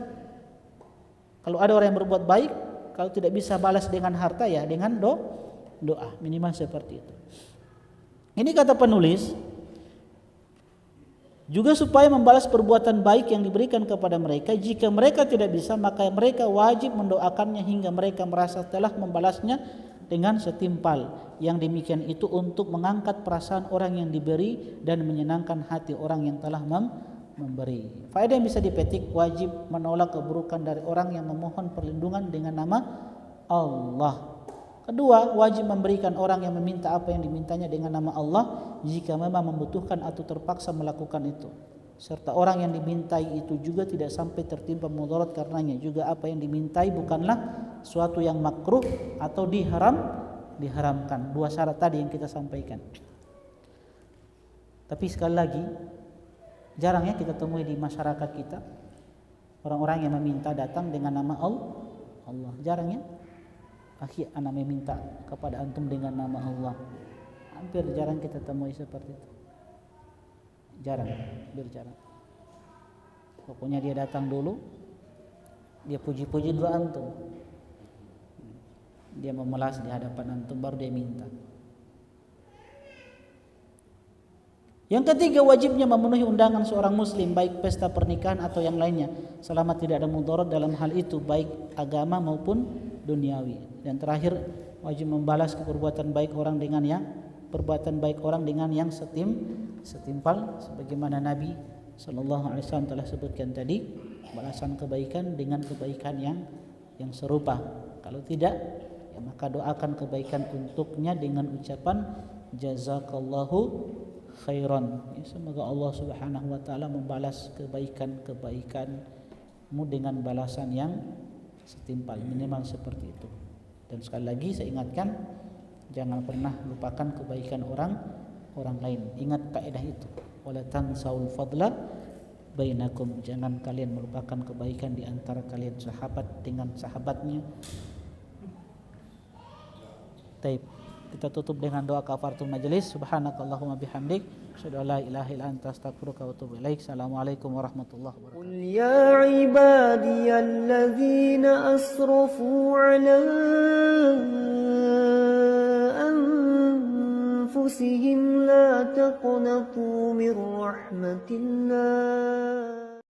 B: kalau ada orang yang berbuat baik, kalau tidak bisa balas dengan harta ya dengan doa, minimal seperti itu. Ini kata penulis, juga supaya membalas perbuatan baik yang diberikan kepada mereka. Jika mereka tidak bisa, maka mereka wajib mendoakannya hingga mereka merasa telah membalasnya dengan setimpal. Yang demikian itu untuk mengangkat perasaan orang yang diberi dan menyenangkan hati orang yang telah memberi. Faedah yang bisa dipetik, wajib menolak keburukan dari orang yang memohon perlindungan dengan nama Allah. Kedua, wajib memberikan orang yang meminta apa yang dimintanya dengan nama Allah jika memang membutuhkan atau terpaksa melakukan itu. Serta orang yang dimintai itu juga tidak sampai tertimpa mudarat karenanya. Juga apa yang dimintai bukanlah suatu yang makruh atau diharamkan. Dua syarat tadi yang kita sampaikan. Tapi sekali lagi, jarang ya kita temui di masyarakat kita orang-orang yang meminta datang dengan nama Allah. Jarang ya. Akhi, ana meminta kepada antum dengan nama Allah. Hampir jarang kita temui seperti itu. Jarang, hampir jarang. Pokoknya dia datang dulu, dia puji-puji dulu antum. Dia memelas di hadapan antum, baru dia minta. Yang ketiga, wajibnya memenuhi undangan seorang muslim, baik pesta pernikahan atau yang lainnya, selama tidak ada mudarat dalam hal itu, baik agama maupun duniawi. Dan terakhir, wajib membalas perbuatan baik orang dengan yang setimpal, sebagaimana Nabi sallallahu alaihi wasallam telah sebutkan tadi, balasan kebaikan dengan kebaikan yang serupa. Kalau tidak, ya maka doakan kebaikan untuknya dengan ucapan jazakallahu khairan. Semoga Allah Subhanahu wa taala membalas kebaikan-kebaikanmu dengan balasan yang setimpal, minimal seperti itu. Dan sekali lagi saya ingatkan, jangan pernah lupakan kebaikan orang lain. Ingat kaidah itu, wala tansaul fadla bainakum, jangan kalian melupakan kebaikan di antara kalian, sahabat dengan sahabatnya. Baik, kita tutup dengan doa kafaratul majelis. Subhanakallahumma bihamdik, asyhadu an la ilaha illa anta, astaghfiruka wa atubu ilaik. Assalamualaikum warahmatullahi wabarakatuh.
A: قل يا عبادي الذين أسرفوا على أنفسهم لا تقنطوا من رحمة الله